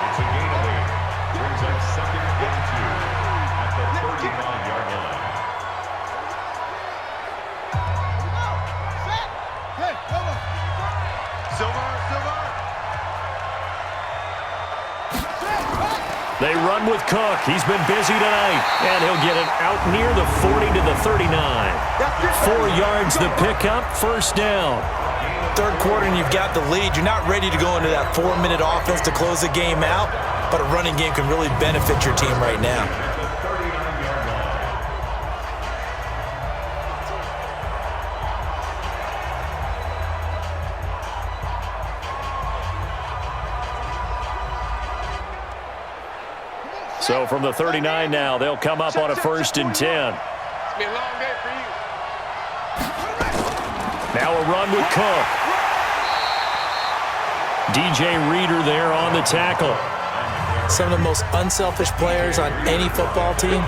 It's a gain of 8. Brings up 2nd and 2 at the 35-yard line. Hey, come on. Silver. They run with Cook. He's been busy tonight. And he'll get it out near the 40 to the 39. 4 yards the pickup, first down. Third quarter and you've got the lead. You're not ready to go into that 4-minute offense to close the game out, but a running game can really benefit your team right now. So from the 39 now, they'll come up on a 1st and 10. It's been a long day for you. Now a run with Cook. DJ Reader there on the tackle. Some of the most unselfish players on any football team,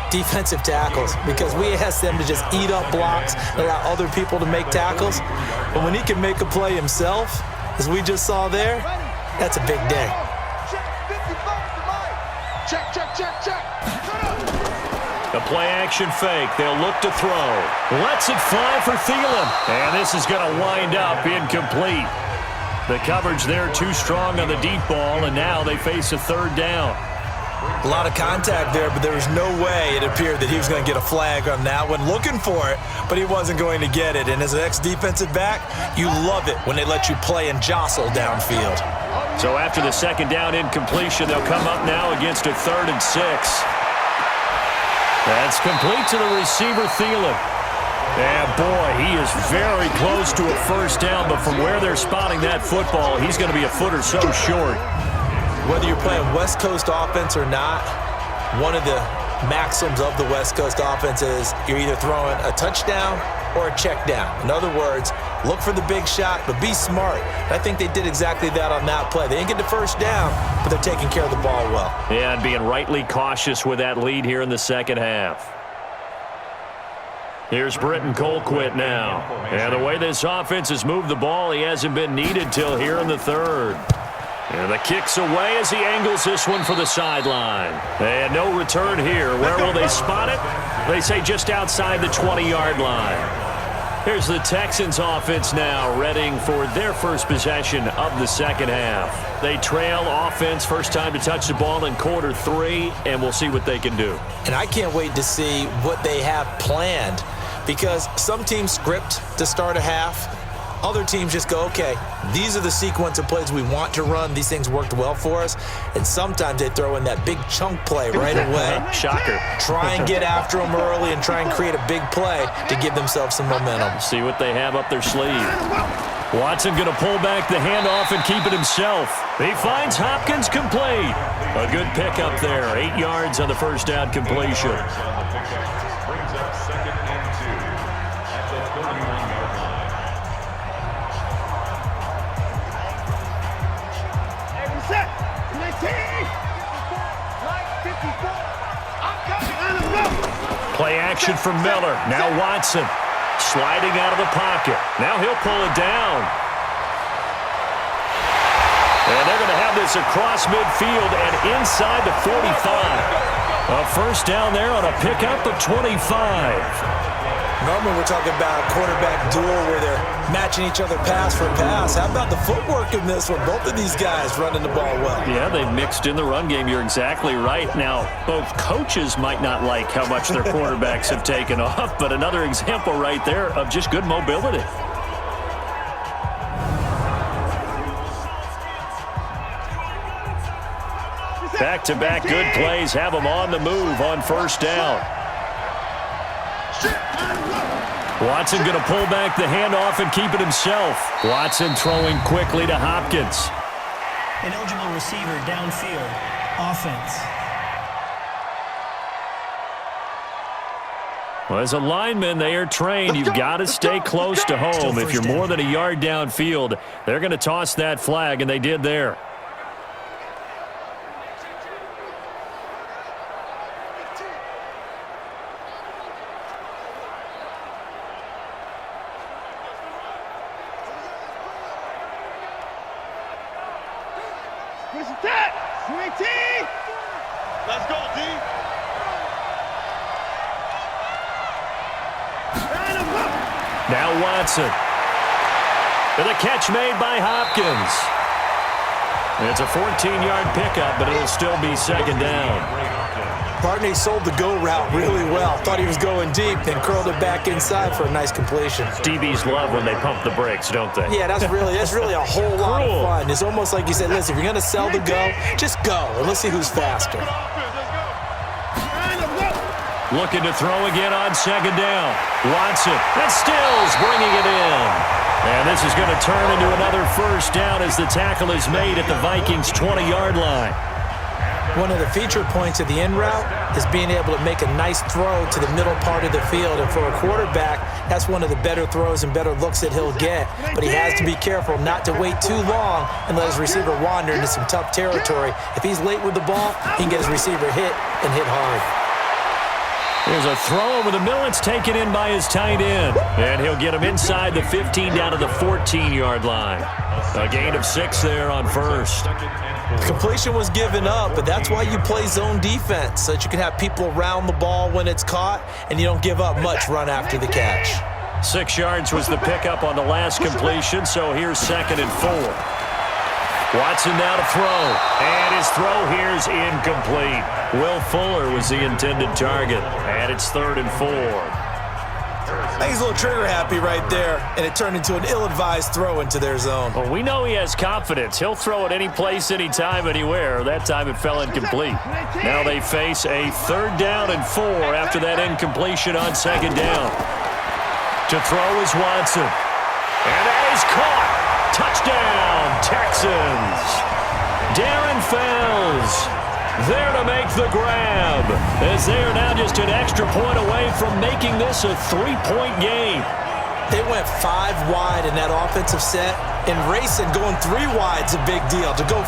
defensive tackles, because we ask them to just eat up blocks and allow other people to make tackles. But when he can make a play himself, as we just saw there, that's a big day. Check. The play-action fake. They'll look to throw. Lets it fly for Thielen. And this is going to wind up incomplete. The coverage there too strong on the deep ball, and now they face a 3rd down. A lot of contact there, but there was no way it appeared that he was going to get a flag on that one. Looking for it, but he wasn't going to get it. And as an ex-defensive back, you love it when they let you play and jostle downfield. So after the 2nd down incompletion, they'll come up now against a 3rd and 6. That's complete to the receiver, Thielen. And boy, he is very close to a 1st down, but from where they're spotting that football, he's going to be a foot or so short. Whether you're playing West Coast offense or not, one of the maxims of the West Coast offense is you're either throwing a touchdown or a check down. In other words, look for the big shot, but be smart. And I think they did exactly that on that play. They didn't get the 1st down, but they're taking care of the ball well. Yeah, and being rightly cautious with that lead here in the 2nd half. Here's Britton Colquitt now. And the way this offense has moved the ball, he hasn't been needed till here in the 3rd. And the kick's away as he angles this one for the sideline. And no return here. Where will they spot it? They say just outside the 20-yard line. Here's the Texans offense now, readying for their first possession of the 2nd half. They trail offense, first time to touch the ball in quarter 3, and we'll see what they can do. And I can't wait to see what they have planned, because some teams script to start a half. Other teams just go, okay, these are the sequence of plays we want to run. These things worked well for us. And sometimes they throw in that big chunk play right away. Shocker. Try and get after them early and try and create a big play to give themselves some momentum. See what they have up their sleeve. Watson going to pull back the handoff and keep it himself. He finds Hopkins complete. A good pickup there. 8 yards on the 1st down completion. Brings up 2nd and 2 at the 31-yard line. Play action from Miller. Now Watson sliding out of the pocket. Now he'll pull it down. And they're going to have this across midfield and inside the 45. A 1st down there on a pickup of 25. Normally we're talking about a quarterback duel where they're matching each other pass for pass. How about the footwork in this one? Both of these guys running the ball well. Yeah, they've mixed in the run game. You're exactly right. Now, both coaches might not like how much their quarterbacks have taken off, but another example right there of just good mobility. Back-to-back good plays have them on the move on 1st down. Watson going to pull back the handoff and keep it himself. Watson throwing quickly to Hopkins. An eligible receiver downfield. Offense. Well, as a lineman, they are trained. You've got to stay close to home. If you're more than a yard downfield, they're going to toss that flag, and they did there. Let's go, D. Now Watson. And the catch made by Hopkins. It's a 14-yard pickup, but it'll still be second down. Barney sold the go route really well. Thought he was going deep, then curled it back inside for a nice completion. DBs love when they pump the brakes, don't they? Yeah, that's really a whole lot of fun. It's almost like you said, listen, if you're going to sell the go, just go, and let's see who's faster. Looking to throw again on second down. Watson, and Stills bringing it in. And this is going to turn into another first down as the tackle is made at the Vikings' 20-yard line. One of the feature points of the in route is being able to make a nice throw to the middle part of the field. And for a quarterback, that's one of the better throws and better looks that he'll get. But he has to be careful not to wait too long and let his receiver wander into some tough territory. If he's late with the ball, he can get his receiver hit and hit hard. There's a throw over the middle. It's taken in by his tight end. And he'll get him inside the 15 down to the 14-yard line. A gain of 6 there on first. Completion was given up, but that's why you play zone defense, so that you can have people around the ball when it's caught, and you don't give up much run after the catch. 6 yards was the pickup on the last completion, so here's 2nd and 4. Watson now to throw, and his throw here is incomplete. Will Fuller was the intended target, and it's 3rd and 4. I think he's a little trigger happy right there, and it turned into an ill-advised throw into their zone. Well, we know he has confidence. He'll throw it any place, anytime, anywhere. That time it fell incomplete. Now they face a 3rd down and 4 after that incompletion on 2nd down. To throw is Watson. And that is caught. Touchdown, Texans. Darren Fells there to make the grab, as they are now just an extra point away from making this a 3-point game. They went 5 wide in that offensive set, and racing going 3 wide's a big deal. To go 5,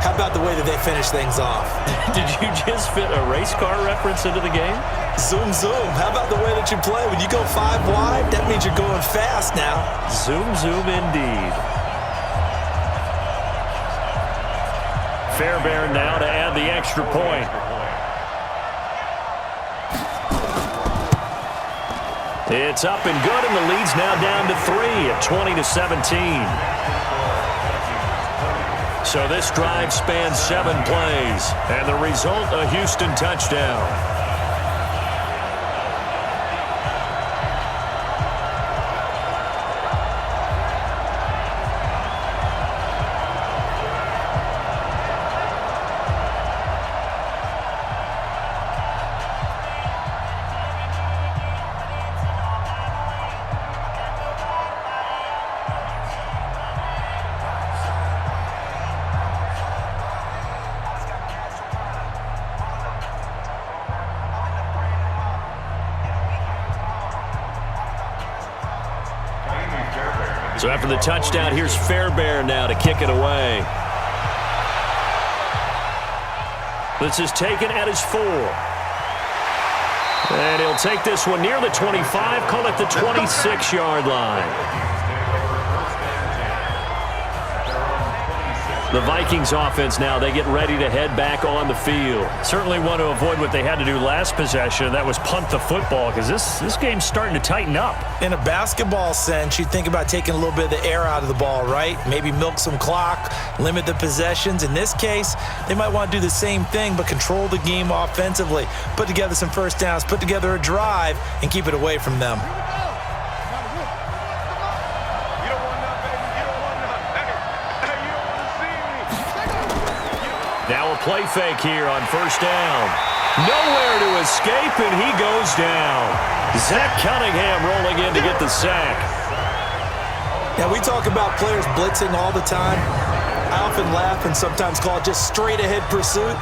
how about the way that they finish things off? Did you just fit a race car reference into the game? Zoom, zoom. How about the way that you play? When you go 5 wide, that means you're going fast now. Zoom, zoom indeed. Fairbairn now to add the extra point. It's up and good, and the lead's now down to 3 at 20-17. So this drive spans 7 plays, and the result, a Houston touchdown. So after the touchdown, here's Fairbairn now to kick it away. This is taken at his 4. And he'll take this one near the 25, call it the 26-yard line. The Vikings offense now, they get ready to head back on the field. Certainly want to avoid what they had to do last possession, and that was punt the football, because this game's starting to tighten up. In a basketball sense, you think about taking a little bit of the air out of the ball, right? Maybe milk some clock, limit the possessions. In this case, they might want to do the same thing, but control the game offensively. Put together some first downs, put together a drive, and keep it away from them. Now a play fake here on first down. Nowhere to escape, and he goes down. Zach Cunningham rolling in to get the sack. Now, we talk about players blitzing all the time. I often laugh and sometimes call it just straight-ahead pursuit.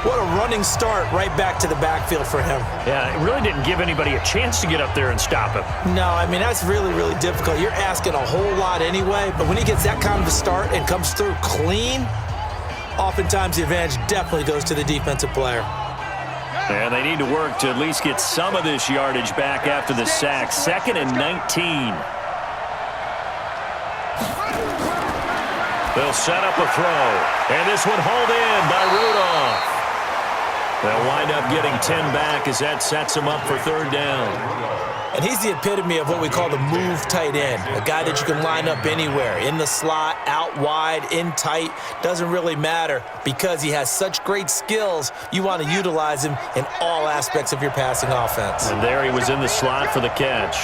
What a running start right back to the backfield for him. Yeah, it really didn't give anybody a chance to get up there and stop him. No, I mean, that's really, really difficult. You're asking a whole lot anyway, but when he gets that kind of a start and comes through clean, oftentimes the advantage definitely goes to the defensive player. And they need to work to at least get some of this yardage back after the sack. 2nd and 19. They'll set up a throw. And this one hauled in by Rudolph. They'll wind up getting 10 back as that sets them up for third down. And he's the epitome of what we call the move tight end, a guy that you can line up anywhere, in the slot, out wide, in tight, doesn't really matter because he has such great skills. You want to utilize him in all aspects of your passing offense. And there he was in the slot for the catch.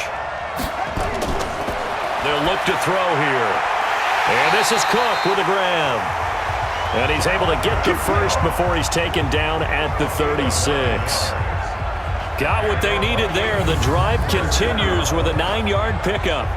They'll look to throw here. And this is Cook with a grab. And he's able to get the first before he's taken down at the 36. Got what they needed there. The drive continues with a 9-yard pickup.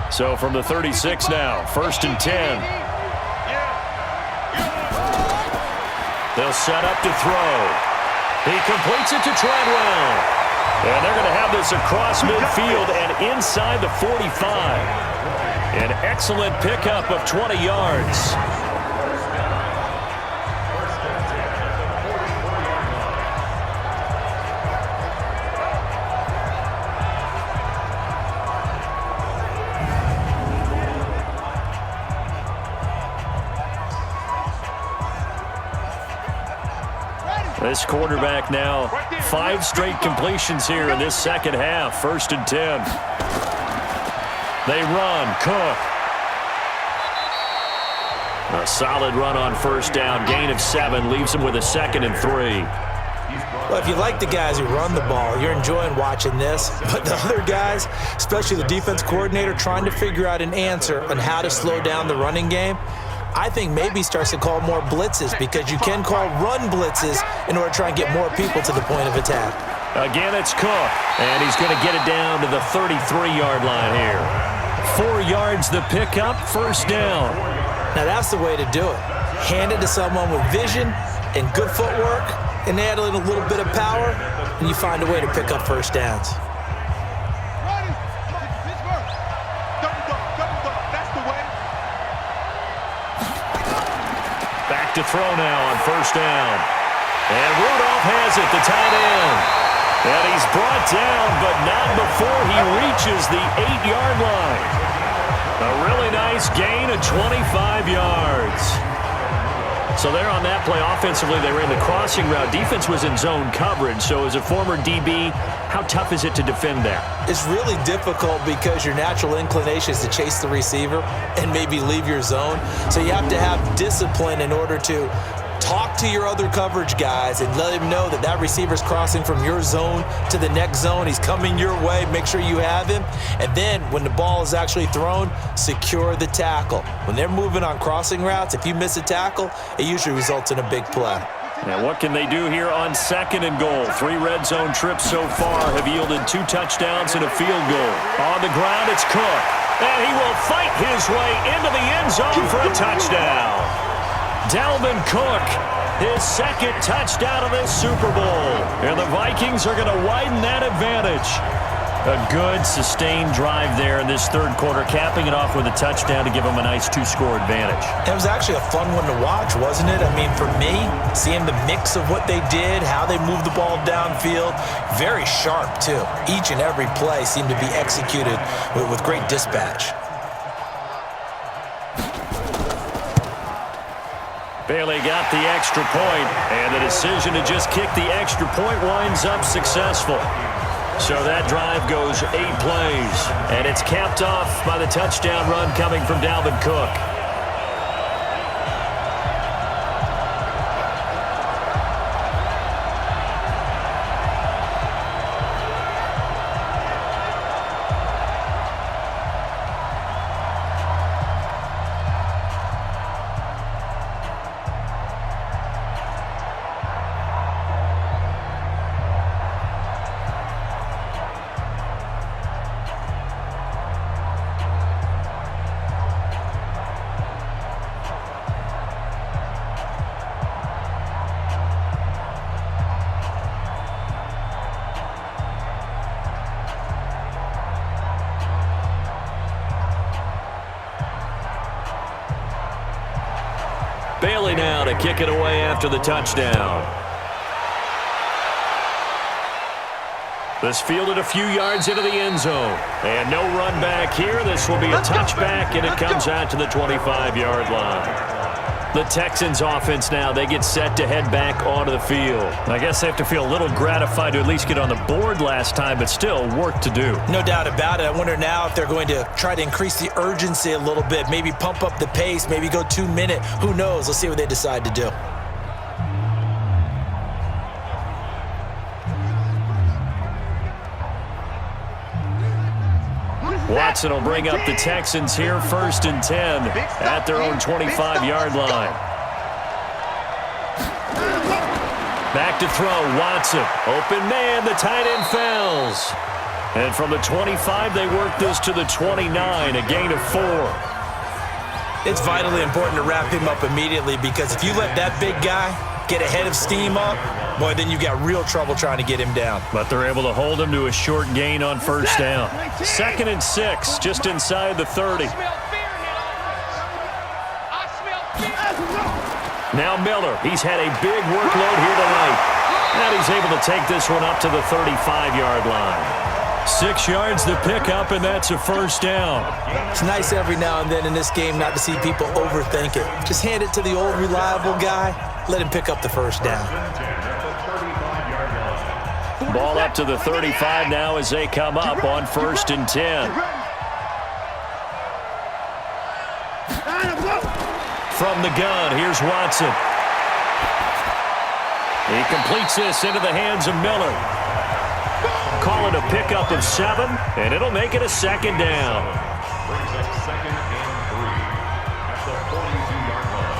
So from the 36 now, 1st and 10. They'll set up to throw. He completes it to Treadwell. And they're going to have this across midfield and inside the 45. An excellent pickup of 20 yards. This quarterback now, 5 straight completions here in this second half. 1st and 10. They run. Cook. A solid run on 1st down. Gain of 7 leaves him with a 2nd and 3. Well, if you like the guys who run the ball, you're enjoying watching this. But the other guys, especially the defense coordinator, trying to figure out an answer on how to slow down the running game, I think maybe starts to call more blitzes because you can call run blitzes in order to try and get more people to the point of attack. Again, it's Cook, and he's going to get it down to the 33-yard line here. 4 yards the pickup, 1st down. Now that's the way to do it. Hand it to someone with vision and good footwork and add in a little bit of power, and you find a way to pick up 1st downs. To throw now on 1st down. And Rudolph has it, the tight end. And he's brought down, but not before he reaches the 8-yard line. A really nice gain of 25 yards. So there on that play, offensively, they ran the crossing route. Defense was in zone coverage, so as a former DB, how tough is it to defend that? It's really difficult because your natural inclination is to chase the receiver and maybe leave your zone. So you have to have discipline in order to talk to your other coverage guys and let him know that that receiver's crossing from your zone to the next zone. He's coming your way. Make sure you have him. And then when the ball is actually thrown, secure the tackle. When they're moving on crossing routes, if you miss a tackle, it usually results in a big play. Now what can they do here on 2nd and goal? 3 red zone trips so far have yielded 2 touchdowns and a field goal. On the ground, it's Cook. And he will fight his way into the end zone for a touchdown. Dalvin Cook, his 2nd touchdown of this Super Bowl. And the Vikings are going to widen that advantage. A good, sustained drive there in this 3rd quarter, capping it off with a touchdown to give them a nice 2-score advantage. It was actually a fun one to watch, wasn't it? I mean, for me, seeing the mix of what they did, how they moved the ball downfield, very sharp, too. Each and every play seemed to be executed with great dispatch. Bailey got the extra point, and the decision to just kick the extra point winds up successful. So that drive goes 8 plays, and it's capped off by the touchdown run coming from Dalvin Cook. Bailey now to kick it away after the touchdown. This fielded a few yards into the end zone. And no run back here. This will be a touchback, and it comes out to the 25-yard line. The Texans offense now, they get set to head back onto the field. I guess they have to feel a little gratified to at least get on the board last time, but still work to do. No doubt about it. I wonder now if they're going to try to increase the urgency a little bit, maybe pump up the pace, maybe go 2-minute. Who knows? Let's see what they decide to do. Watson will bring up the Texans here, 1st and 10 at their own 25-yard line. Back to throw, Watson. Open man, the tight end falls. And from the 25, they work this to the 29, a gain of 4. It's vitally important to wrap him up immediately, because if you let that big guy get ahead of steam up, boy, then you've got real trouble trying to get him down. But they're able to hold him to a short gain on 1st down. 2nd and 6, just inside the 30. Now Miller, he's had a big workload here tonight. And he's able to take this one up to the 35-yard line. 6 yards to pick up, and that's a 1st down. It's nice every now and then in this game not to see people overthink it. Just hand it to the old reliable guy. Let him pick up the 1st down. Ball up to the 35 now as they come up on 1st and 10. From the gun, here's Watson. He completes this into the hands of Miller. Call it a pickup of 7, and it'll make it a 2nd down. Brings up 2nd and 3 at the 42-yard line.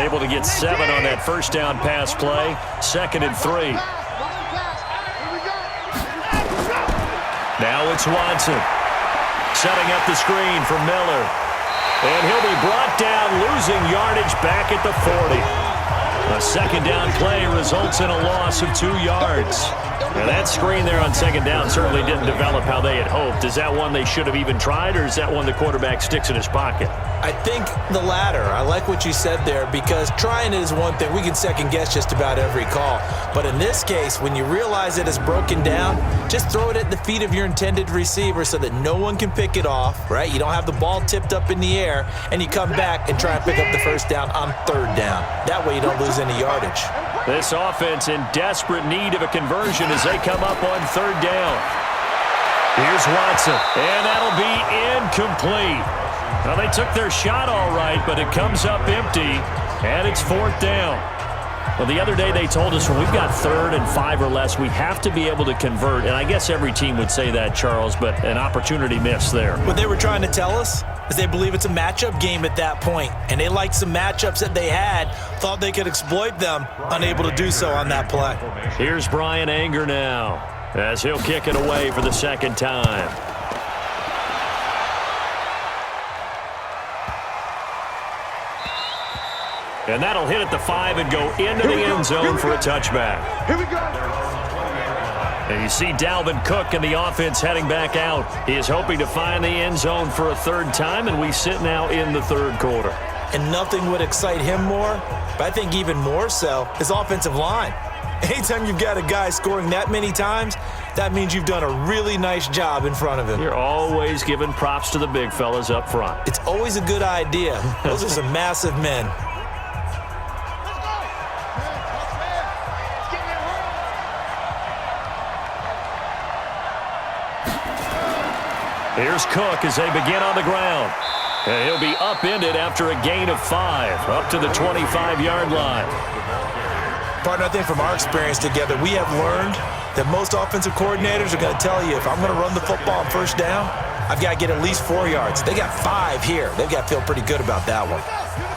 Able to get 7 on that 1st down pass play. 2nd and 3. Now it's Watson. Setting up the screen for Miller. And he'll be brought down, losing yardage back at the 40. A 2nd down play results in a loss of 2 yards. Now that screen there on 2nd down certainly didn't develop how they had hoped. Is that one they should have even tried, or is that one the quarterback sticks in his pocket? I think the latter. I like what you said there, because trying it is one thing. We can second-guess just about every call. But in this case, when you realize it is broken down, just throw it at the feet of your intended receiver so that no one can pick it off, right? You don't have the ball tipped up in the air, and you come back and try and pick up the 1st down on 3rd down. That way you don't lose any yardage. This offense in desperate need of a conversion as they come up on 3rd down. Here's Watson, and that'll be incomplete. Well, they took their shot all right, but it comes up empty, and it's 4th down. Well, the other day they told us when we've got 3rd and 5 or less, we have to be able to convert, and I guess every team would say that, Charles, but an opportunity missed there. What they were trying to tell us is they believe it's a matchup game at that point, and they liked some matchups that they had, thought they could exploit them, unable to do so on that play. Here's Brian Anger now as he'll kick it away for the 2nd time. And that'll hit at the 5 and go into the end zone for a touchback. Here we go. And you see Dalvin Cook and the offense heading back out. He is hoping to find the end zone for a 3rd time, and we sit now in the 3rd quarter. And nothing would excite him more, but I think even more so, his offensive line. Anytime you've got a guy scoring that many times, that means you've done a really nice job in front of him. You're always giving props to the big fellas up front. It's always a good idea. Those are some massive men. Here's Cook as they begin on the ground. And he'll be upended after a gain of 5, up to the 25-yard line. Partner, I think from our experience together, we have learned that most offensive coordinators are going to tell you, if I'm going to run the football on 1st down, I've got to get at least 4 yards. They got 5 here. They've got to feel pretty good about that one.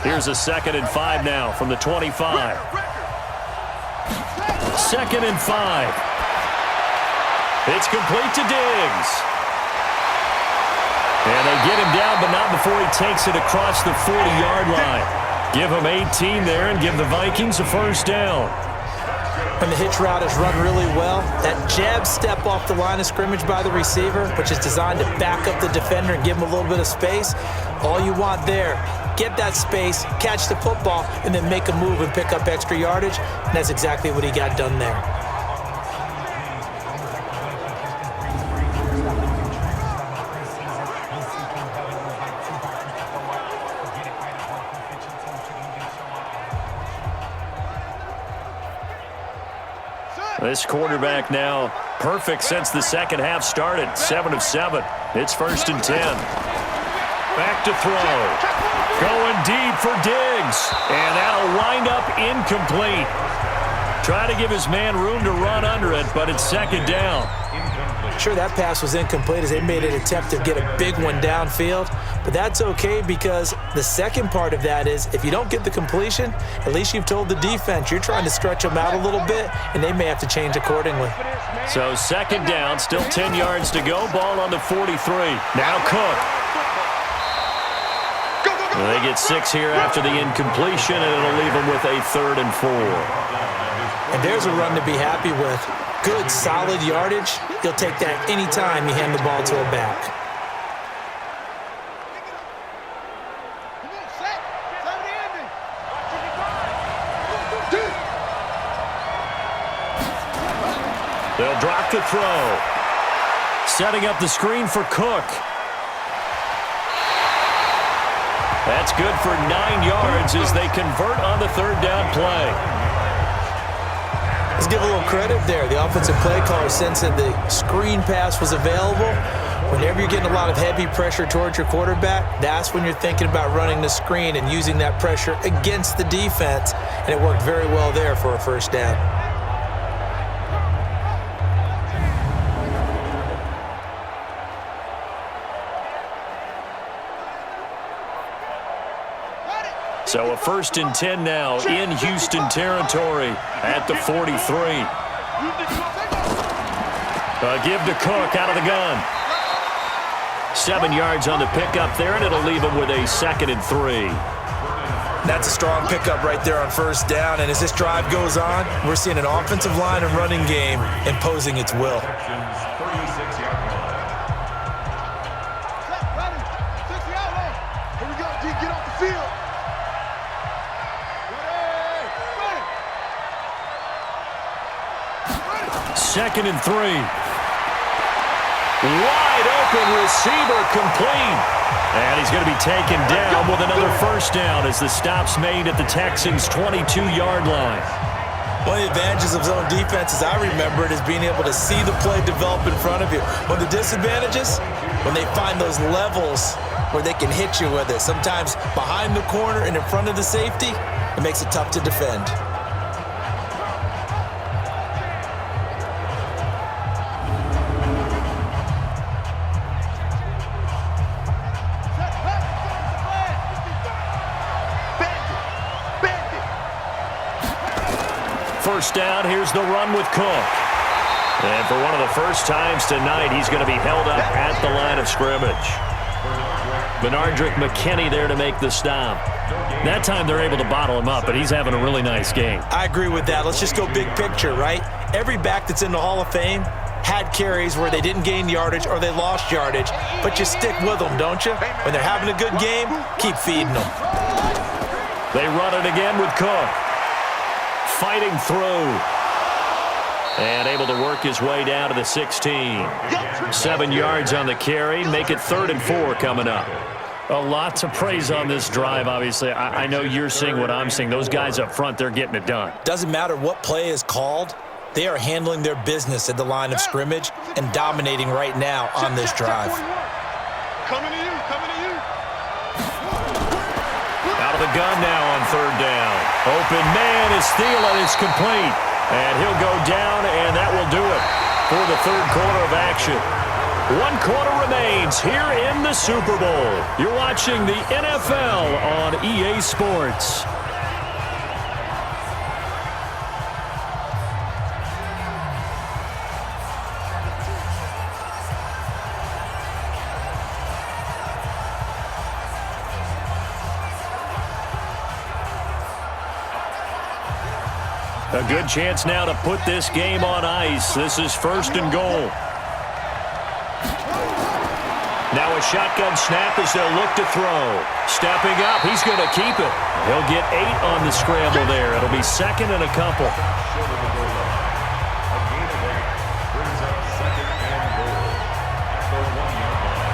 Here's a 2nd and 5 now from the 25. 2nd and 5. It's complete to Diggs. And they get him down, but not before he takes it across the 40-yard line. Give him 18 there and give the Vikings a 1st down. when the hitch route is run really well. That jab step off the line of scrimmage by the receiver, which is designed to back up the defender and give him a little bit of space. All you want there, get that space, catch the football, and then make a move and pick up extra yardage. And that's exactly what he got done there. This quarterback now perfect since the second half started. 7 of 7. It's 1st and 10. Back to throw. Going deep for Diggs. And that'll wind up incomplete. Try to give his man room to run under it, but it's 2nd down. Sure, that pass was incomplete as they made an attempt to get a big one downfield, but that's okay because the second part of that is if you don't get the completion, at least you've told the defense you're trying to stretch them out a little bit, and they may have to change accordingly. So 2nd down, still 10 yards to go, ball on the 43. Now Cook. Well, they get 6 here after the incompletion, and it'll leave them with a 3rd and 4. And there's a run to be happy with. Good, solid yardage. He'll take that anytime you hand the ball to a back. They'll drop the throw. Setting up the screen for Cook. That's good for 9 yards as they convert on the 3rd down play. Let's give a little credit there. The offensive play caller sensed that the screen pass was available. Whenever you're getting a lot of heavy pressure towards your quarterback, that's when you're thinking about running the screen and using that pressure against the defense. And it worked very well there for a 1st down. So a 1st and 10 now in Houston territory at the 43. Give to Cook out of the gun. 7 yards on the pickup there, and it'll leave him with a 2nd and 3. That's a strong pickup right there on 1st down, and as this drive goes on, we're seeing an offensive line and running game imposing its will. Here we go, D, get off the field. 2nd and 3. Wide open receiver complete. And he's going to be taken down with another 1st down as the stop's made at the Texans' 22-yard line. One of the advantages of zone defense, as I remember it, is being able to see the play develop in front of you. One of the disadvantages, when they find those levels where they can hit you with it. Sometimes behind the corner and in front of the safety, it makes it tough to defend. First down, here's the run with Cook. And for one of the first times tonight, he's going to be held up at the line of scrimmage. Benardrick McKinney there to make the stop. That time they're able to bottle him up, but he's having a really nice game. I agree with that. Let's just go big picture, right? Every back that's in the Hall of Fame had carries where they didn't gain yardage or they lost yardage, but you stick with them, don't you? When they're having a good game, keep feeding them. They run it again with Cook. Fighting through. And able to work his way down to the 16. 7 yards on the carry. Make it 3rd and 4 coming up. A lot to praise on this drive, obviously. I know you're seeing what I'm seeing. Those guys up front, they're getting it done. Doesn't matter what play is called. They are handling their business at the line of scrimmage and dominating right now on this drive. Coming to you, coming to you. Out of the gun now on 3rd down. Open man is Thielen. It's complete. And he'll go down, and that will do it for the 3rd quarter of action. 1 quarter remains here in the Super Bowl. You're watching the NFL on EA Sports. A good chance now to put this game on ice. This is 1st and goal. Now a shotgun snap as they'll look to throw. Stepping up, he's going to keep it. He'll get 8 on the scramble there. It'll be 2nd and a couple. Short of the goal line. A gain of 8 brings up 2nd and goal at the 1-yard line.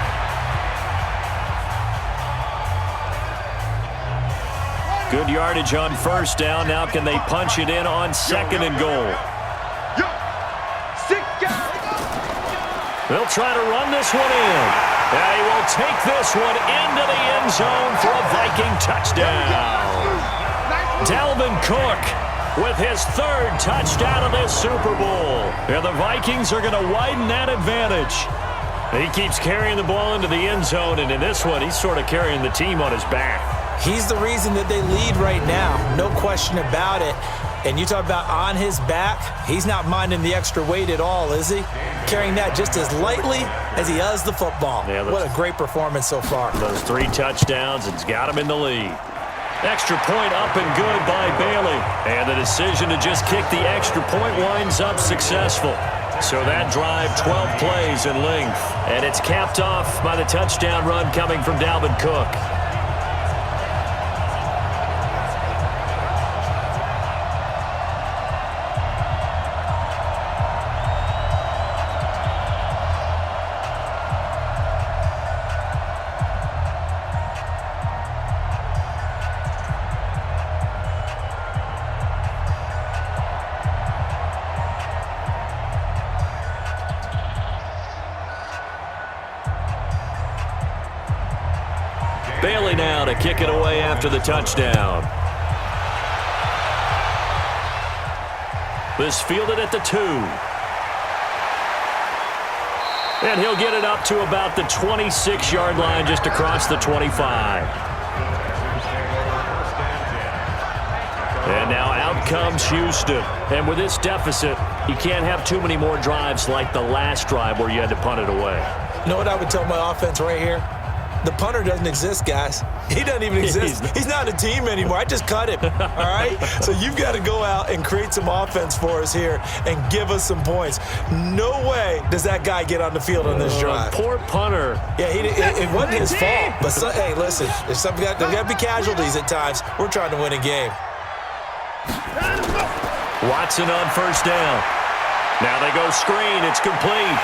Good yardage on 1st down. Now can they punch it in on 2nd and goal? They'll try to run this one in. And he will take this one into the end zone for a Viking touchdown. Dalvin Cook with his 3rd touchdown of this Super Bowl. And the Vikings are going to widen that advantage. He keeps carrying the ball into the end zone, and in this one, he's sort of carrying the team on his back. He's the reason that they lead right now. No question about it. And you talk about on his back, he's not minding the extra weight at all, is he? Carrying that just as lightly as he does the football. Yeah, what a great performance so far. Those 3 touchdowns, it's got him in the lead. Extra point up and good by Bailey. And the decision to just kick the extra point winds up successful. So that drive, 12 plays in length. And it's capped off by the touchdown run coming from Dalvin Cook. Bailey now to kick it away after the touchdown. This fielded at the 2. And he'll get it up to about the 26-yard line just across the 25. And now out comes Houston. And with this deficit, you can't have too many more drives like the last drive where you had to punt it away. You know what I would tell my offense right here? The punter doesn't exist, guys. He doesn't even exist. He's not a team anymore. I just cut him, all right? So you've got to go out and create some offense for us here and give us some points. No way does that guy get on the field on this drive. Poor punter. Yeah, it wasn't his fault. But, hey, listen, there's got to be casualties at times. We're trying to win a game. Watson on 1st down. Now they go screen. It's complete.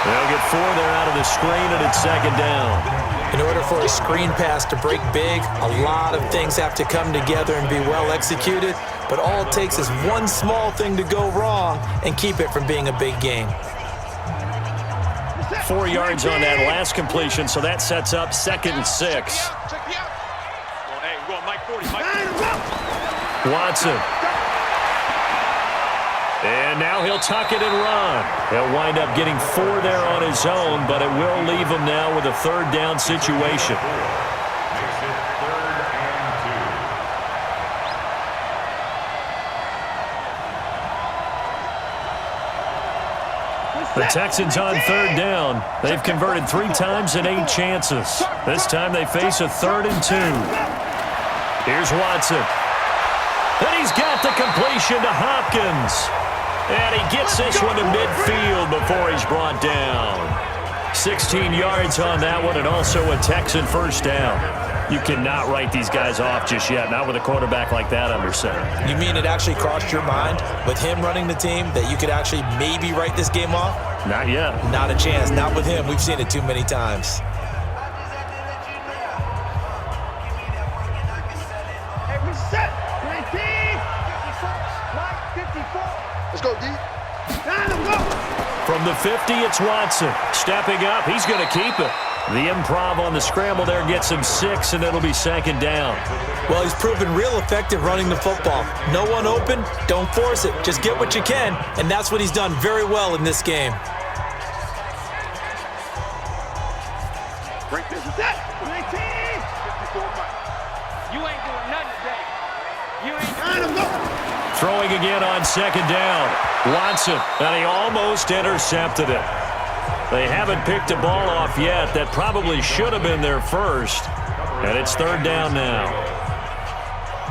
They'll get 4 there out of the screen, and it's 2nd down. In order for a screen pass to break big, a lot of things have to come together and be well executed. But all it takes is one small thing to go wrong and keep it from being a big game. 4 yards on that last completion, so that sets up 2nd and 6. Watson. And now he'll tuck it and run. He'll wind up getting 4 there on his own, but it will leave him now with a 3rd down situation. Makes it 3rd and 2. The Texans on 3rd down. They've converted 3 times in 8 chances. This time they face a 3rd and 2. Here's Watson. And he's got the completion to Hopkins. And he gets this one to midfield before he's brought down. 16 yards on that one, and also a Texan 1st down. You cannot write these guys off just yet, not with a quarterback like that under center. You mean it actually crossed your mind with him running the team that you could actually maybe write this game off? Not yet. Not a chance. Not with him. We've seen it too many times. Hey, we set. 19. 54. Let's go, D. From the 50, it's Watson. Stepping up, he's going to keep it. The improv on the scramble there gets him 6, and it'll be 2nd down. Well, he's proven real effective running the football. No one open, don't force it. Just get what you can, and that's what he's done very well in this game. Break this. Set. 19. 54. You ain't doing nothing today. You ain't. Throwing again on 2nd down. Watson, and he almost intercepted it. They haven't picked a ball off yet. That probably should have been their first. And it's 3rd down now.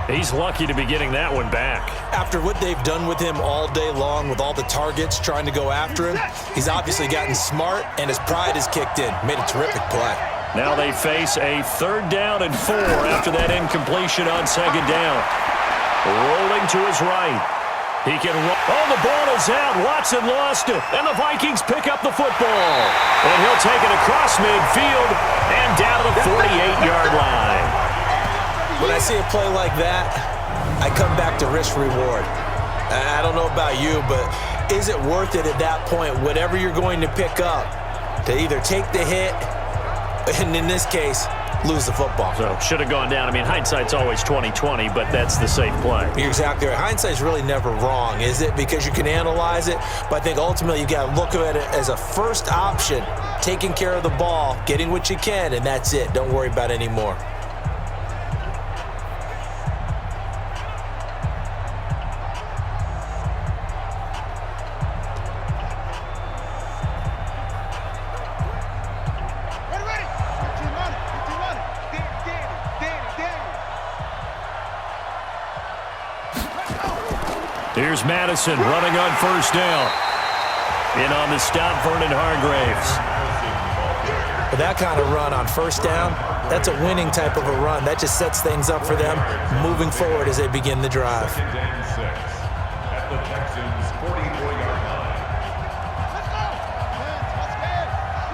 He's lucky to be getting that one back. After what they've done with him all day long with all the targets trying to go after him, he's obviously gotten smart, and his pride has kicked in. Made a terrific play. Now they face a 3rd down and 4 after that incompletion on 2nd down. Rolling to his right. He can run. Oh, the ball is out. Watson lost it. And the Vikings pick up the football. And he'll take it across midfield and down to the 48-yard line. When I see a play like that, I come back to risk-reward. I don't know about you, but is it worth it at that point, whatever you're going to pick up, to either take the hit, and in this case, lose the football? So, should have gone down. I mean, hindsight's always 20/20, but that's the safe play. You're exactly right. Hindsight's really never wrong, is it? Because you can analyze it, but I think ultimately you got to look at it as a first option, taking care of the ball, getting what you can, and that's it. Don't worry about any more. Here's Madison running on 1st down. In on the stop, Vernon Hargreaves. With that kind of run on 1st down, that's a winning type of a run. That just sets things up for them moving forward as they begin the drive. 2nd and 6 at the Texans' 44-yard line. Let's go.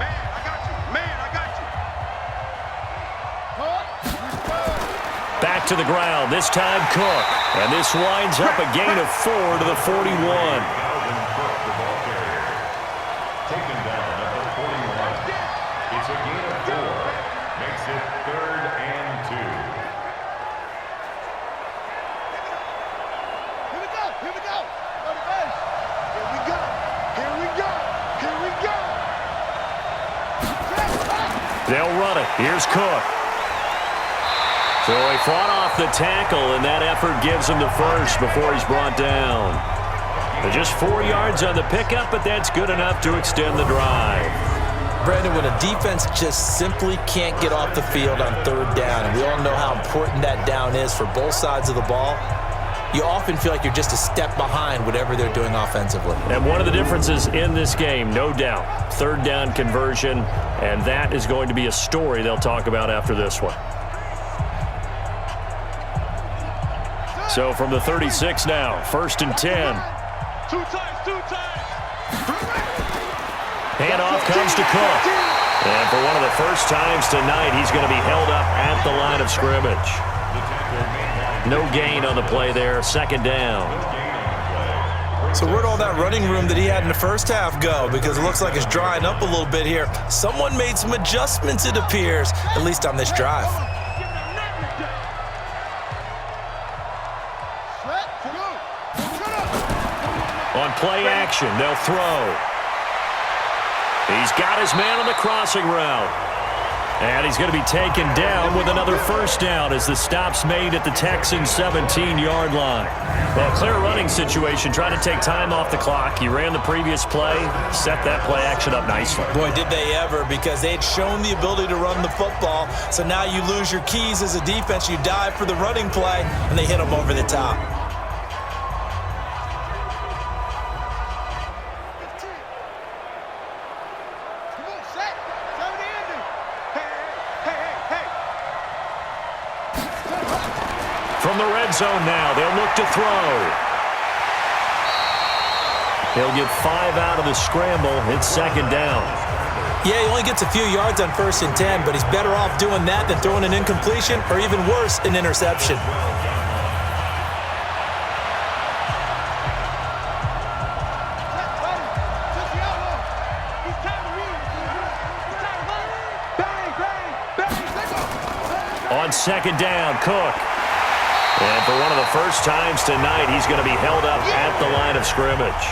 Man, I got you. Man, I got you. Back to the ground, this time Cook. And this winds up a gain of 4 to the 41. Cook, the ball carrier. Taken down at the 41. It's a gain of 4. Makes it 3rd and 2. Here we go. Here we go. Go to base. Here we go. Here we go. Here we go. They'll run it. Here's Cook. So he fought off the tackle, and that effort gives him the first before he's brought down. Just 4 yards on the pickup, but that's good enough to extend the drive. Brandon, when a defense just simply can't get off the field on 3rd down, and we all know how important that down is for both sides of the ball, you often feel like you're just a step behind whatever they're doing offensively. And one of the differences in this game, no doubt, 3rd down conversion, and that is going to be a story they'll talk about after this one. So from the 36 now, 1st and 10. 2 times. Handoff comes to Cook. And for one of the first times tonight, he's going to be held up at the line of scrimmage. No gain on the play there, 2nd down. So where'd all that running room that he had in the first half go? Because it looks like it's drying up a little bit here. Someone made some adjustments, it appears, at least on this drive. On play action, they'll throw. He's got his man on the crossing route. And he's going to be taken down with another 1st down as the stop's made at the Texans' 17-yard line. Well, clear running situation, trying to take time off the clock. He ran the previous play, set that play action up nicely. Boy, did they ever, because they had shown the ability to run the football. So now you lose your keys as a defense. You dive for the running play, and they hit them over the top. From the red zone now, they'll look to throw. He'll get 5 out of the scramble. It's 2nd down. Yeah, he only gets a few yards on 1st and 10, but he's better off doing that than throwing an incompletion or even worse, an interception. On 2nd down, Cook. And for one of the first times tonight, he's going to be held up at the line of scrimmage.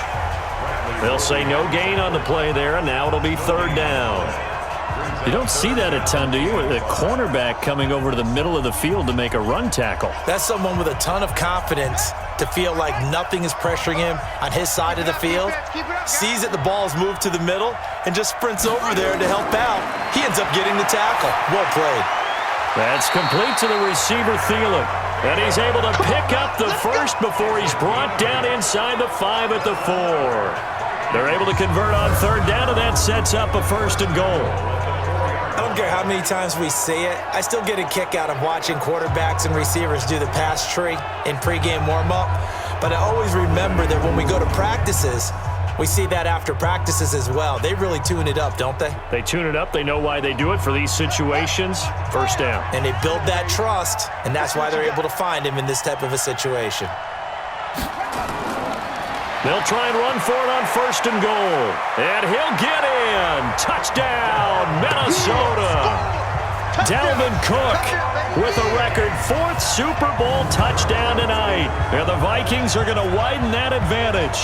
They'll say no gain on the play there, and now it'll be 3rd down. You don't see that a ton, do you? The cornerback coming over to the middle of the field to make a run tackle. That's someone with a ton of confidence to feel like nothing is pressuring him on his side of the field. Sees that the ball's moved to the middle and just sprints over there to help out. He ends up getting the tackle. Well played. That's complete to the receiver, Thielen. And he's able to pick up the first before he's brought down inside the 5 at the 4. They're able to convert on third down, and that sets up a first and goal. I don't care how many times we see it. I still get a kick out of watching quarterbacks and receivers do the pass tree in pregame warm-up. But I always remember that when we go to practices, we see that after practices as well. They really tune it up, don't they? They tune it up. They know why they do it for these situations. First down. And they build that trust, and that's why they're able to find him in this type of a situation. They'll try and run for it on first and goal. And he'll get in. Touchdown, Minnesota. Dalvin Cook with a record 4th Super Bowl touchdown tonight. And the Vikings are going to widen that advantage.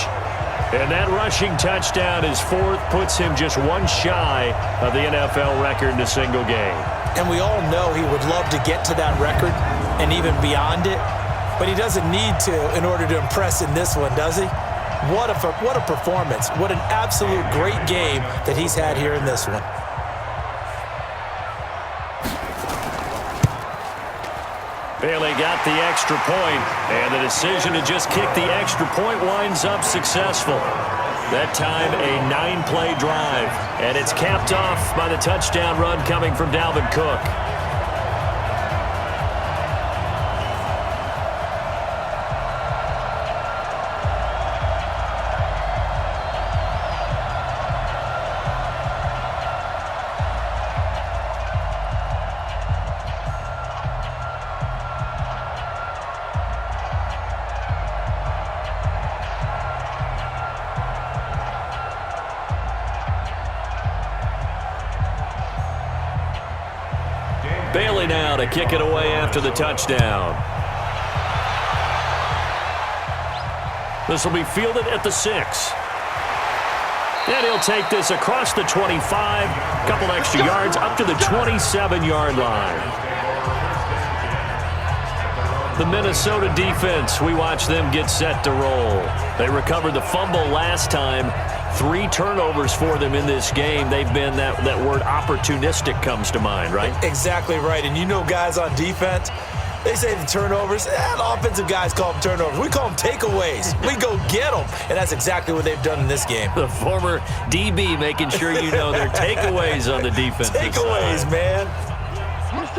And that rushing touchdown, his 4th, puts him just one shy of the NFL record in a single game. And we all know he would love to get to that record and even beyond it. But he doesn't need to in order to impress in this one, does he? What a performance. What an absolute great game that he's had here in this one. Bailey got the extra point, and the decision to just kick the extra point winds up successful. That time, a 9-play drive, and it's capped off by the touchdown run coming from Dalvin Cook. Bailey now to kick it away after the touchdown. This will be fielded at the 6. And he'll take this across the 25, couple extra yards up to the 27-yard line. The Minnesota defense, we watch them get set to roll. They recovered the fumble last time. 3 turnovers for them in this game. They've been, that word opportunistic comes to mind, right? Exactly right. And you know guys on defense, they say the turnovers, the offensive guys call them turnovers. We call them takeaways. We go get them. And that's exactly what they've done in this game. The former DB making sure you know their takeaways on the defense. Takeaways, man.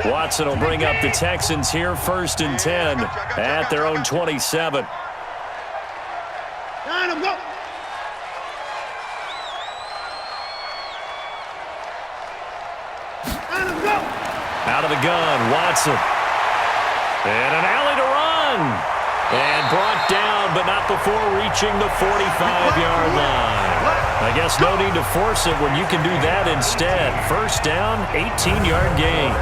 Watson will bring up the Texans here, 1st and 10 at their own 27. Out of the gun, Watson. And an alley to run. And brought down, but not before reaching the 45-yard line. I guess no need to force it when you can do that instead. First down, 18-yard gain.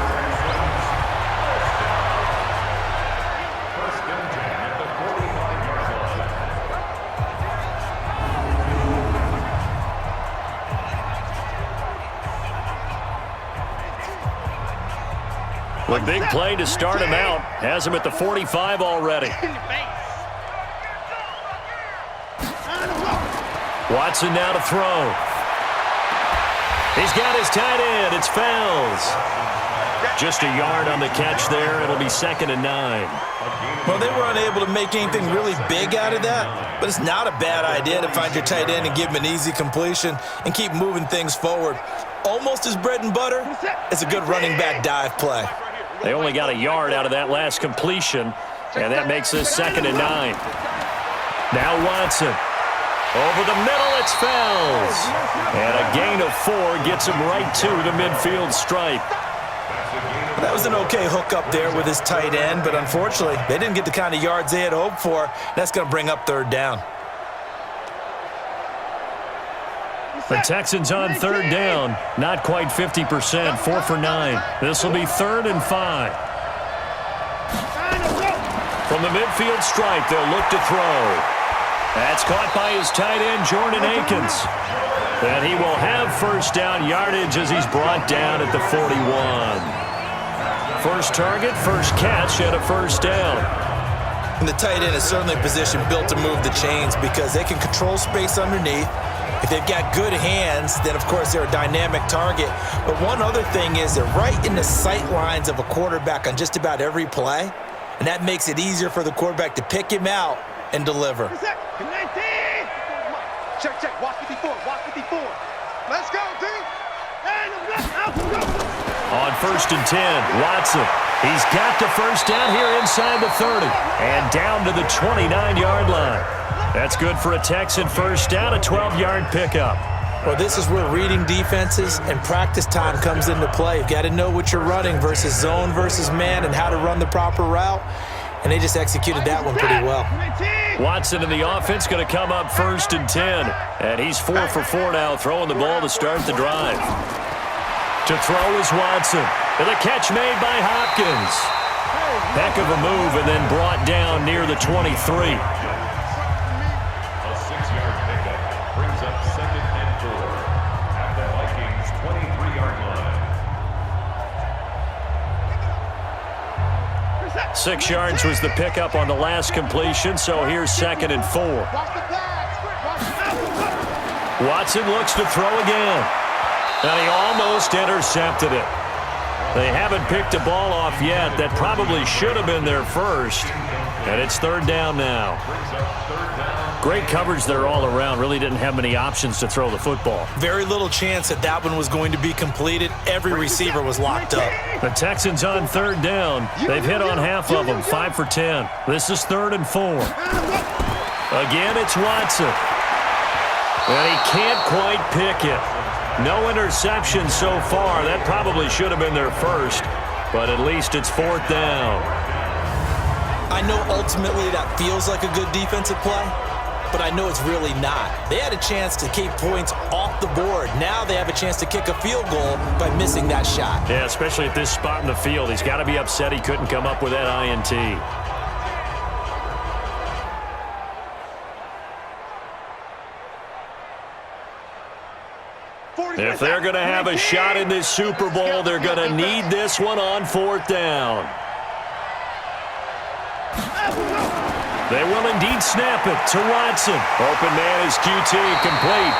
A big play to start him out. Has him at the 45 already. Watson now to throw. He's got his tight end. It's Fells. Just a yard on the catch there. It'll be 2nd and 9. Well, they were unable to make anything really big out of that, but it's not a bad idea to find your tight end and give him an easy completion and keep moving things forward. Almost his bread and butter. It's a good running back dive play. They only got a yard out of that last completion, and that makes this 2nd and 9. Now Watson. Over the middle, it's Fells. And a gain of 4 gets him right to the midfield stripe. That was an okay hook up there with his tight end, but unfortunately, they didn't get the kind of yards they had hoped for. That's going to bring up 3rd down. The Texans on 3rd down, not quite 50%, 4 for 9. This will be 3rd and 5. From the midfield stripe, they'll look to throw. That's caught by his tight end, Jordan Akins. And he will have first down yardage as he's brought down at the 41. First target, first catch, and a first down. And the tight end is certainly a position built to move the chains because they can control space underneath. If they've got good hands, then, of course, they're a dynamic target. But one other thing is they're right in the sight lines of a quarterback on just about every play. and that makes it easier for the quarterback to pick him out and deliver. Check, check. Watch 54. Watch 54. Let's go, D. On 1st and 10, Watson. He's got the first down here inside the 30 and down to the 29-yard line. That's good for a Texan first down, a 12-yard pickup. Well, this is where reading defenses and practice time comes into play. You've got to know what you're running versus zone versus man and how to run the proper route. And they just executed that one pretty well. Watson in the offense going to come up 1st and 10. And he's 4 for 4 now, throwing the ball to start the drive. To throw is Watson. And the catch made by Hopkins. Heck of a move and then brought down near the 23. A 6-yard pickup brings up 2nd and 4 at the Vikings' 23-yard line. 6 yards was the pickup on the last completion, so here's 2nd and 4. Watson looks to throw again. And he almost intercepted it. They haven't picked a ball off yet. That probably should have been their first. And it's 3rd down now. Great coverage there all around. Really didn't have many options to throw the football. Very little chance that that one was going to be completed. Every receiver was locked up. The Texans on 3rd down. They've hit on half of them, 5 for 10. This is 3rd and 4. Again, it's Watson. And he can't quite pick it. No interception so far. That probably should have been their first, but at least it's 4th down. I know ultimately that feels like a good defensive play, but I know it's really not. They had a chance to keep points off the board. Now they have a chance to kick a field goal by missing that shot. Yeah, especially at this spot in the field. He's got to be upset he couldn't come up with that INT. If they're going to have a shot in this Super Bowl, they're going to need this one on 4th down. They will indeed snap it to Watson. Open man is QT, complete.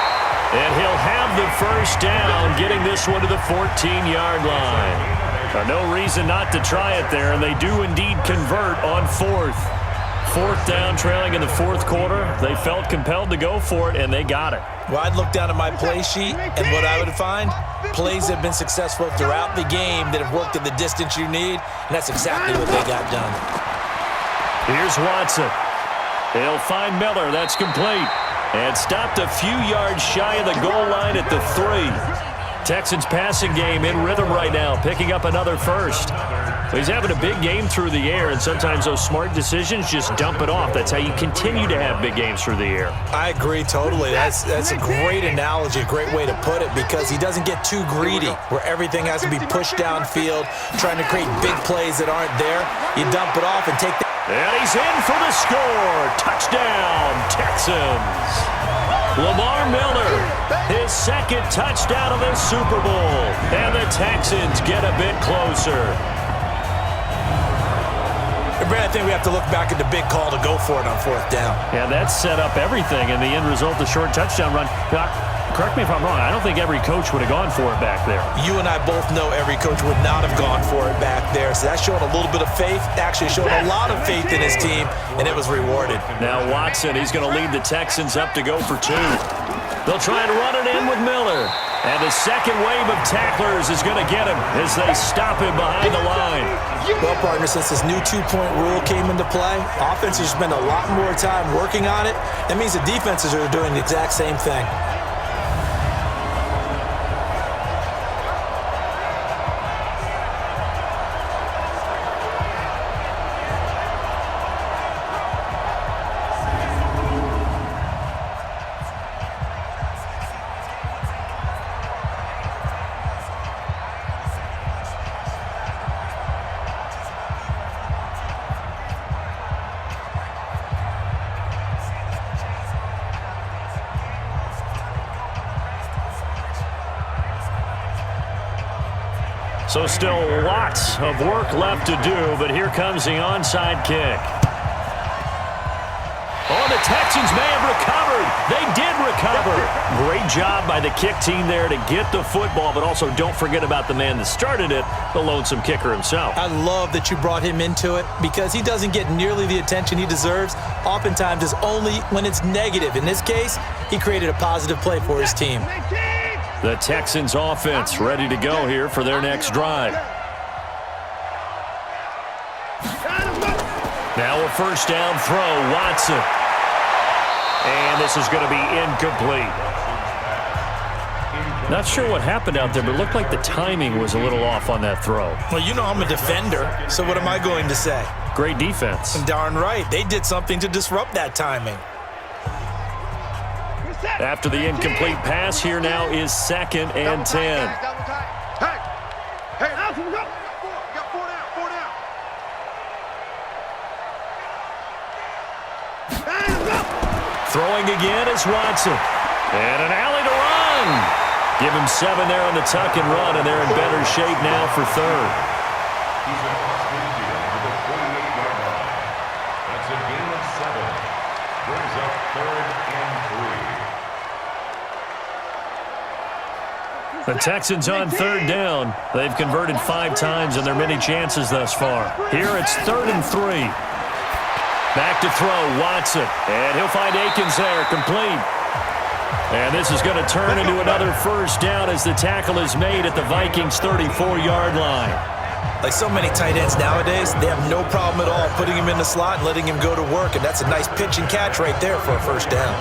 And he'll have the first down, getting this one to the 14-yard line. No reason not to try it there, and they do indeed convert on 4th. 4th down, trailing in the 4th quarter. They felt compelled to go for it, and they got it. Well, I'd look down at my play sheet, and what I would find, plays have been successful throughout the game that have worked at the distance you need, and that's exactly what they got done. Here's Watson. He'll find Miller. That's complete. And stopped a few yards shy of the goal line at the 3. Texans passing game in rhythm right now, picking up another first. He's having a big game through the air, and sometimes those smart decisions just dump it off. That's how you continue to have big games through the air. I agree totally. That's a great analogy, a great way to put it, because he doesn't get too greedy where everything has to be pushed downfield, trying to create big plays that aren't there. You dump it off and take the... And he's in for the score. Touchdown, Texans. Lamar Miller, his 2nd touchdown of the Super Bowl. And the Texans get a bit closer. Brad, I think we have to look back at the big call to go for it on 4th down. Yeah, that set up everything, and the end result, the short touchdown run. Correct me if I'm wrong, I don't think every coach would have gone for it back there. You and I both know every coach would not have gone for it back there, so that showed a little bit of faith, actually showed a lot of faith in his team, and it was rewarded. Now Watson, he's going to lead the Texans up to go for 2. They'll try and run it in with Miller. And the second wave of tacklers is going to get him as they stop him behind the line. Well, partner, since this new two-point rule came into play, offenses spend a lot more time working on it. That means the defenses are doing the exact same thing. So still lots of work left to do, but here comes the onside kick. Oh, the Texans may have recovered. recovered. They did recover. Great job by the kick team there to get the football, but also don't forget about the man that started it, the lonesome kicker himself. I love that you brought him into it because he doesn't get nearly the attention he deserves. Oftentimes, it's only when it's negative. In this case, he created a positive play for his team. The Texans offense ready to go here for their next drive. Now a first down throw, Watson. And this is going to be incomplete. Not sure what happened out there, but it looked like the timing was a little off on that throw. Well, you know I'm a defender, so what am I going to say? Great defense. Darn right. They did something to disrupt that timing. After the incomplete pass, here now is 2nd and 10. Throwing again is Watson. And an alley to run. Give him 7 there on the tuck and run, and they're in better shape now for 3rd. He's across midfield to the 48-yard line. That's a gain of 7. Brings up 3rd and 3. The Texans on 3rd down. They've converted 5 times in their many chances thus far. Here it's 3rd and 3. Back to throw, Watson. And he'll find Akins there, complete. And this is going to turn into another first down as the tackle is made at the Vikings' 34-yard line. Like so many tight ends nowadays, they have no problem at all putting him in the slot and letting him go to work, and that's a nice pitch and catch right there for a first down.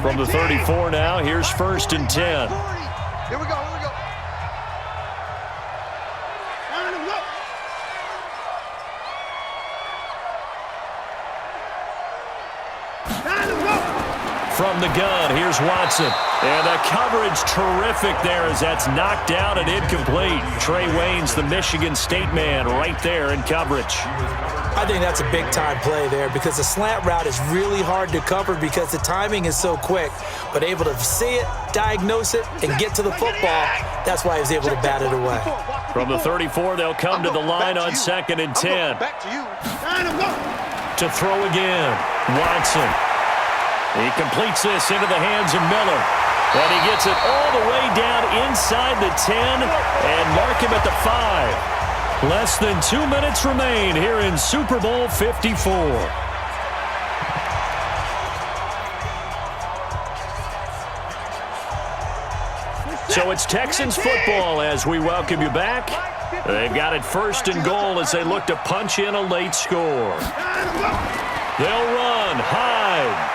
From the 34 now, here's 1st and 10. Here we go, here we go. From the gun, here's Watson. And the coverage terrific there as that's knocked down and incomplete. Trey Waynes, the Michigan State man, right there in coverage. I think that's a big-time play there because the slant route is really hard to cover because the timing is so quick. But able to see it, diagnose it, and get to the football, that's why he was able to bat it away. From the 34, they'll come to the line on 2nd and 10. Back to you. To throw again, Watson. He completes this into the hands of Miller. And he gets it all the way down inside the 10 and mark him at the 5. Less than 2 minutes remain here in Super Bowl 54. So it's Texans football as we welcome you back. They've got it 1st and goal as they look to punch in a late score. They'll run, Hyde.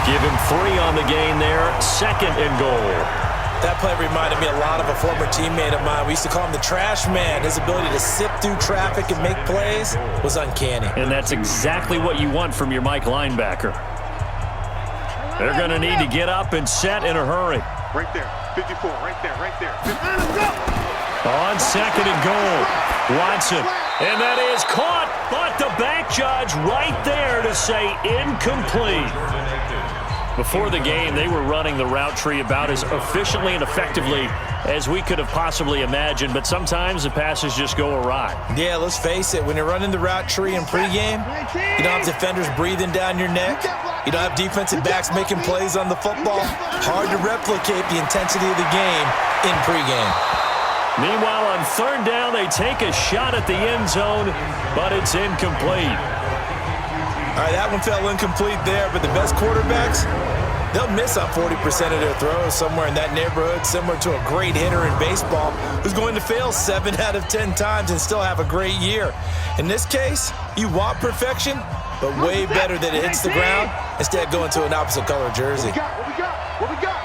Give him 3 on the gain there, 2nd and goal. That play reminded me a lot of a former teammate of mine. We used to call him the trash man. His ability to sift through traffic and make plays was uncanny. And that's exactly what you want from your Mike linebacker. They're going to need to get up and set in a hurry. Right there, 54, right there, right there. On 2nd and goal, Watson. And that is caught, but the back judge right there to say incomplete. Before the game, they were running the route tree about as efficiently and effectively as we could have possibly imagined, but sometimes the passes just go awry. Yeah, let's face it. When you're running the route tree in pregame, you don't have defenders breathing down your neck. You don't have defensive backs making plays on the football. Hard to replicate the intensity of the game in pregame. Meanwhile, on 3rd down, they take a shot at the end zone, but it's incomplete. All right, that one fell incomplete there, but the best quarterbacks, they'll miss on 40% of their throws somewhere in that neighborhood, similar to a great hitter in baseball who's going to fail 7 out of 10 times and still have a great year. In this case, you want perfection, but way better that it hits the ground instead of going to an opposite color jersey. What we got? What we got?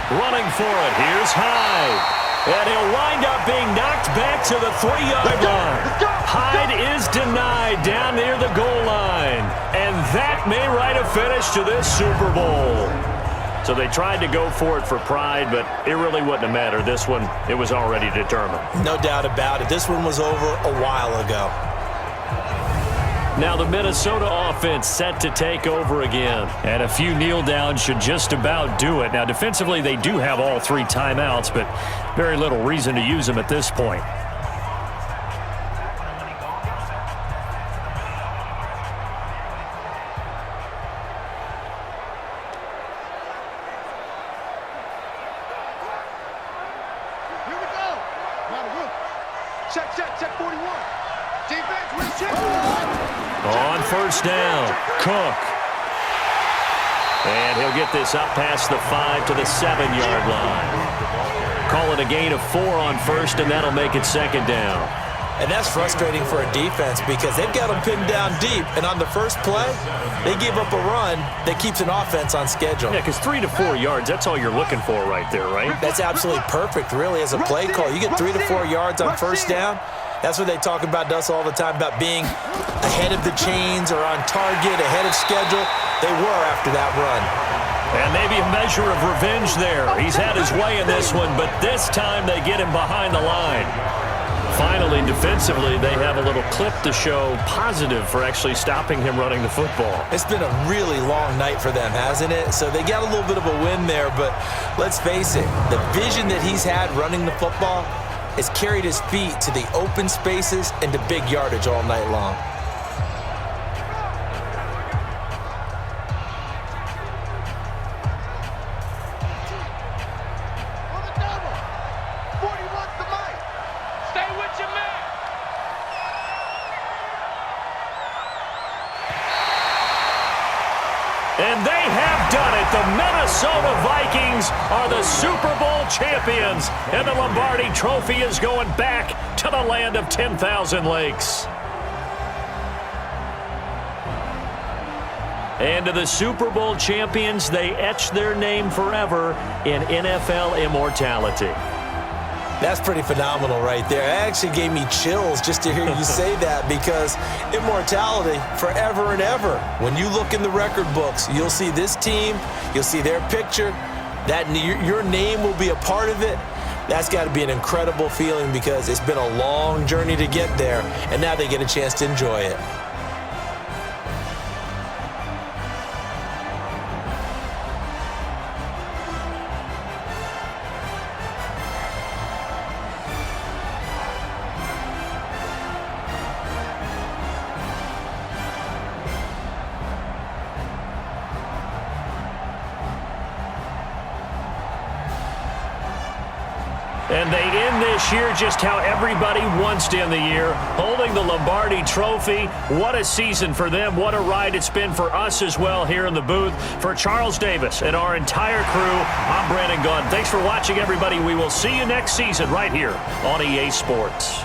Running for it, here's Hyde. And he'll wind up being knocked back to the 3-yard line. Hyde is denied down near the goal line. And that may write a finish to this Super Bowl. So they tried to go for it for pride, but it really wouldn't have mattered. This one, it was already determined. No doubt about it. This one was over a while ago. Now the Minnesota offense set to take over again. And a few kneel downs should just about do it. Now defensively they do have all 3 timeouts, but very little reason to use them at this point. Check 41. Defense, recheck. On first down, Cook. And he'll get this up past the 5 to the 7-yard line. Call it a gain of 4 on first, and that'll make it second down. And that's frustrating for a defense because they've got them pinned down deep. And on the first play, they give up a run that keeps an offense on schedule. Yeah, because 3 to 4 yards, that's all you're looking for right there, right? That's absolutely perfect, really, as a play call. You get 3 to 4 yards on first down. That's what they talk about, Dust, all the time, about being ahead of the chains or on target, ahead of schedule. They were after that run. And maybe a measure of revenge there. He's had his way in this one, but this time they get him behind the line. Finally, defensively, they have a little clip to show positive for actually stopping him running the football. It's been a really long night for them, hasn't it? So they got a little bit of a win there, but let's face it, the vision that he's had running the football has carried his feet to the open spaces and to big yardage all night long. And they have done it. The Minnesota Vikings are the Super Bowl champions. And the Lombardi Trophy is going back to the land of 10,000 lakes. And to the Super Bowl champions, they etch their name forever in NFL immortality. That's pretty phenomenal right there. It actually gave me chills just to hear you say that because immortality forever and ever. When you look in the record books, you'll see this team, you'll see their picture, that your name will be a part of it. That's got to be an incredible feeling because it's been a long journey to get there, and now they get a chance to enjoy it. And they end this year just how everybody wants to end the year, holding the Lombardi Trophy. What a season for them. What a ride it's been for us as well here in the booth. For Charles Davis and our entire crew, I'm Brandon Gunn. Thanks for watching, everybody. We will see you next season right here on EA Sports.